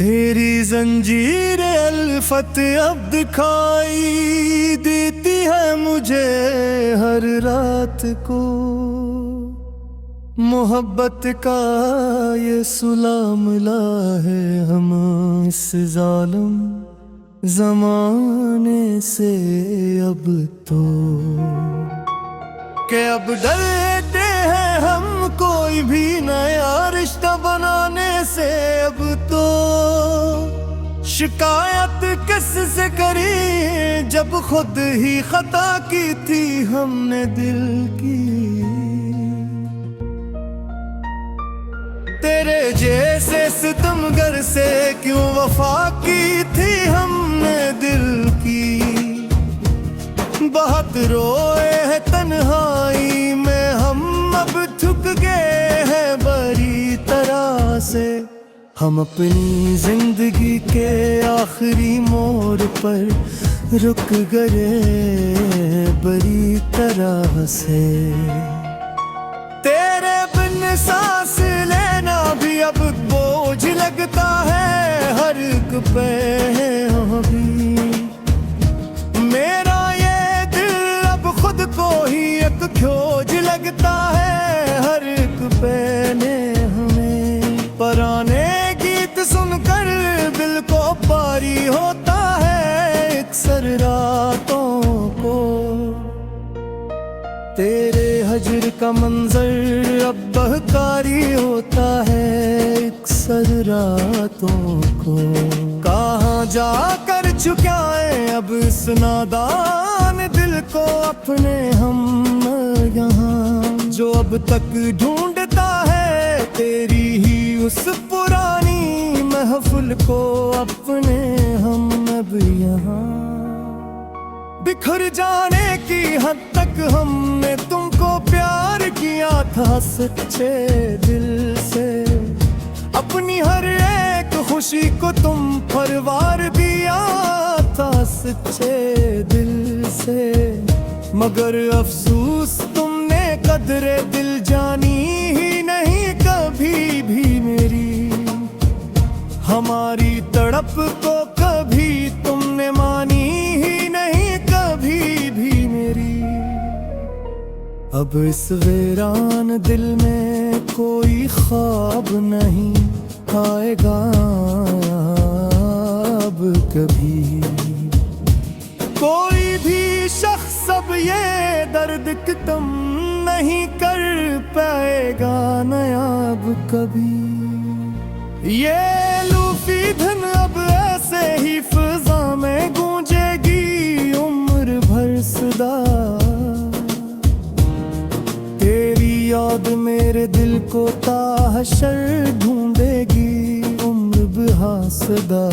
तेरी जंजीर अल्फत अब दिखाई देती है मुझे हर रात को। मोहब्बत का ये सुलामला है हम इस जालिम जमाने से अब तो, कि अब डरते हैं हम कोई भी नया रिश्ता बनाने से। अब तो शिकायत किससे करी जब खुद ही खता की थी हमने दिल की। तेरे जैसे सितमगर से क्यों वफा की थी हमने दिल की। बहुत रोए हैं तन्हाई में हम, अब थक गए हैं बड़ी तरह से। हम अपनी जिंदगी के आखिरी मोड़ पर रुक गए बड़ी तरह से। तेरे बिन सांस लेना भी अब बोझ लगता है हर एक पे अभी। मेरा ये दिल अब खुद को ही एक खोज लगता है हर एक पहने हमें। पुराने गीत सुनकर दिल को पारी होता है अक्सर रातों को। तेरे हजर का मंजर अब बहकारी होता है अक्सर रातों को। कहाँ जाकर छुपाए अब इस नादान दिल को अपने हम यहाँ, जो अब तक ढूंढता है तेरी ही उस पुरानी महफिल को अपने हम अब यहाँ। बिखर जाने की हद तक हमने तुमको प्यार किया था सच्चे दिल से। अपनी हर एक खुशी को तुम परवार दिया था सच्चे दिल से। मगर अफसोस तुमने कदरे दिल जानी ही नहीं कभी भी मेरी। हमारी तड़प को कभी तुमने मानी ही नहीं कभी भी मेरी। अब इस वीरान दिल में कोई ख्वाब नहीं आएगा अब कभी। कोई भी शख्स अब ये दर्द खत्म नहीं कर पाएगा नया अब कभी। ये लूफी धन अब ऐसे ही फिजा में गूंजेगी उम्र भर सदा। तेरी याद मेरे दिल को ताहशर ढूंढेगी उम्र बेहासदा।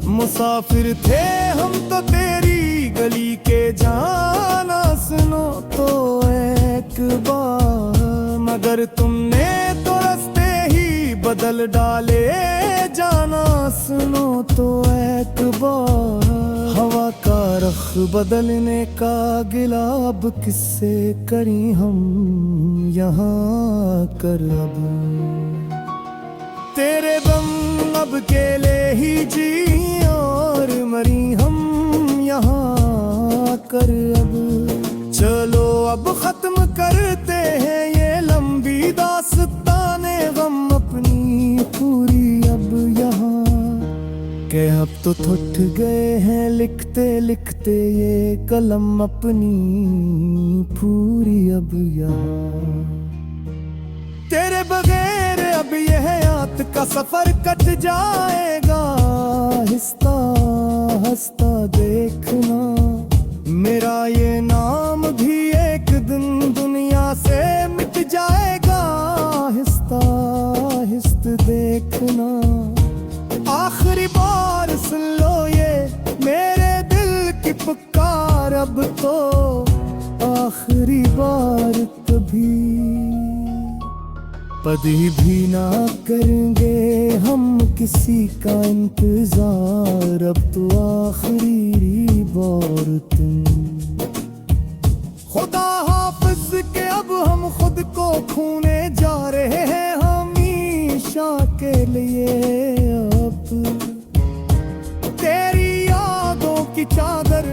मुसाफिर थे हम तो तेरी गली के जाना सुनो तो एक बार। मगर तुमने तो रास्ते ही बदल डाले जाना सुनो तो एक बार। हवा का रख बदलने का गिला अब किससे करी हम यहाँ कर अब। तेरे दम अब अकेले ही जी और मरी हम यहाँ कर अब। चलो अब खत्म करते हैं ये लंबी दास्ताने गम अपनी पूरी अब यहाँ। के अब तो थक गए हैं लिखते लिखते ये कलम अपनी पूरी अब यहाँ। तेरे बगैर अब यह याद का सफर कट जाएगा। हंसता हंसता देखना मेरा ये नाम भी एक दिन दुनिया से मिट जाएगा। हंसता हंसते देखना आखिरी बार सुन लो ये मेरे दिल की पुकार। अब तो आखिरी बार कभी कभी भी ना करेंगे हम किसी का इंतजार। अब तो आखिरी बार तुम। खुदा हाफिज के अब हम खुद को खोने जा रहे हैं हमेशा के लिए अब। की चादर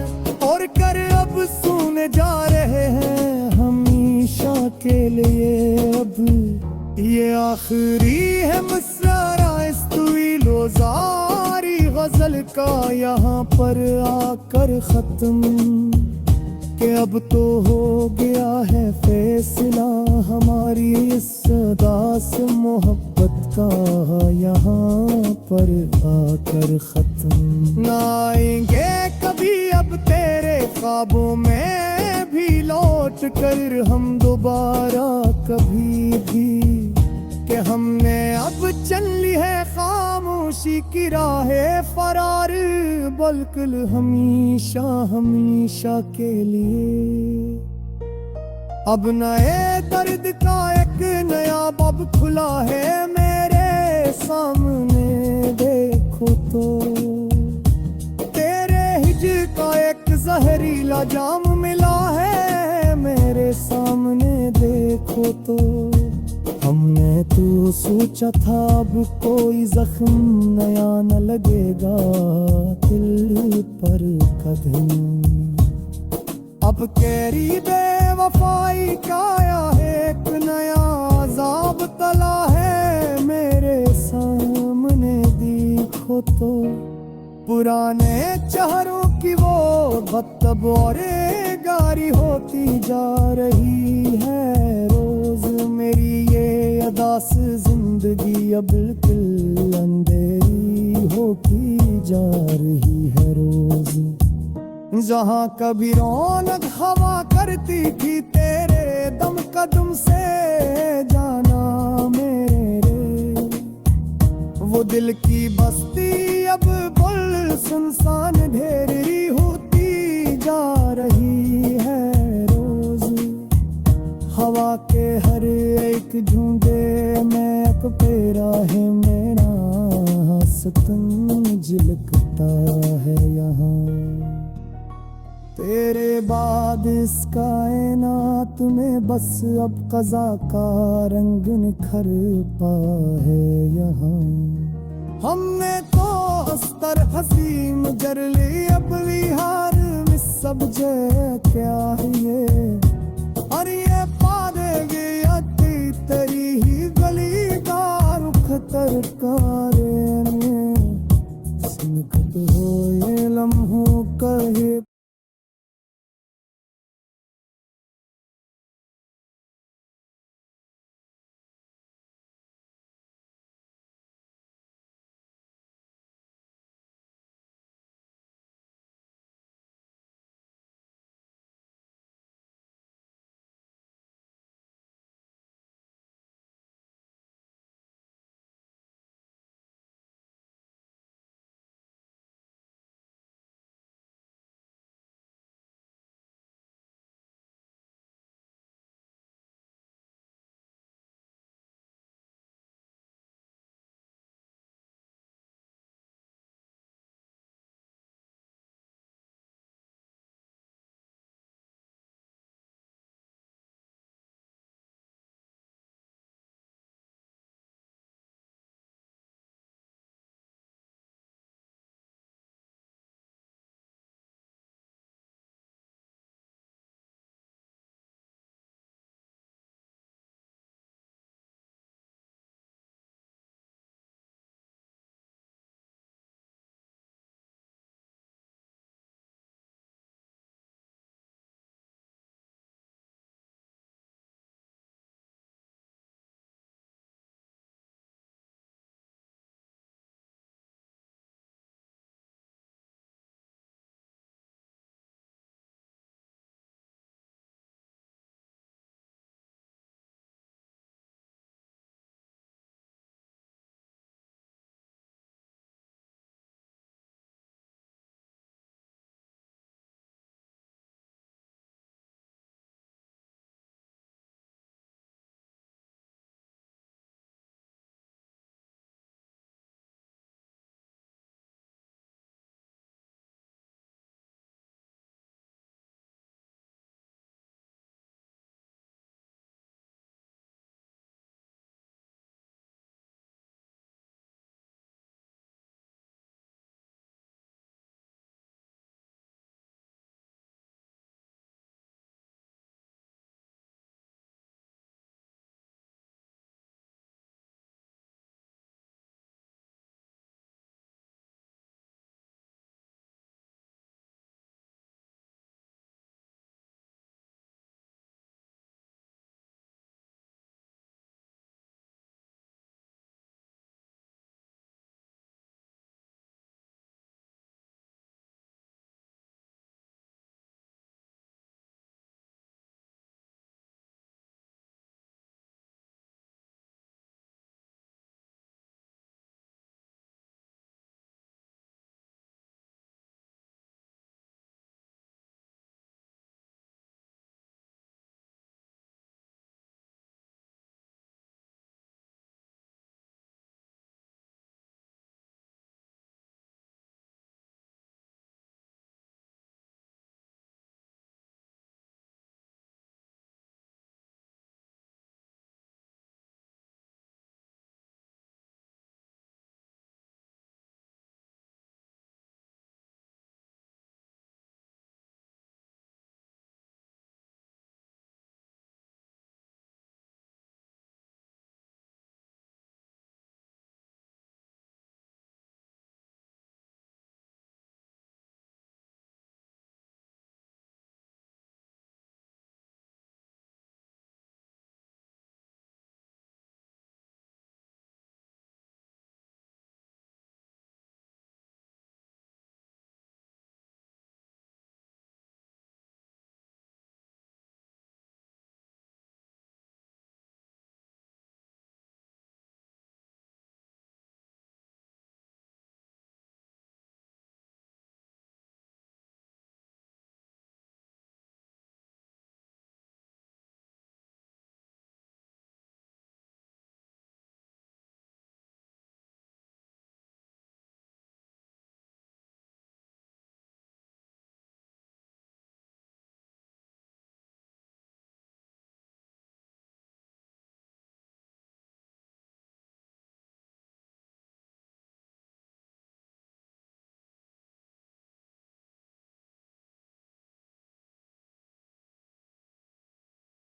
और कर अब सोने जा रहे हैं हमेशा के लिए। अब ये आखिरी है मुस्कुरा इस तुइलो जारी गजल का यहाँ पर आकर खत्म, कि अब तो हो गया है फैसला हमारी इस दास मोहब्बत का यहाँ पर आकर खत्म। ना आएंगे कभी अब तेरे ख्वाबों में भी लौट कर हम दोबारा कभी भी, कि हमने अब चल ली है खामोशी की राहें फरार, बल्कि हमेशा हमेशा के लिए। अब नए दर्द का एक नया बाब खुला है मेरे सामने देखो तो, तेरे हिज्र का एक जहरीला जाम मिला है मेरे सामने देखो तो। हमने तो सोचा था अब कोई जख्म नया न लगेगा दिल पर कदम, अब केरी बेवफाई का एक नया अजाब तला है मेरे सामने देखो तो। पुराने चेहरों की वो बदतब और गारी होती जा रही है रोज, मेरी ये अदास जिंदगी अब बिल्कुल अंधेरी होती जा रही है रोज। जहाँ कभी रौनक हवा करती थी तेरे दम कदम से जाना मेरे, वो दिल की बस्ती अब बुल सुनसान ढेरी होती जा रही है रोज। हवा के हर एक झुंडे में अकबेरा है मेरा सतन झलकता है यहाँ, तेरे बाद इस कायनात में बस अब कज़ा का रंग निखर पा है यहाँ। हमने तो अस्तर हसीम जर ली अब विहार में सब जय क्या ही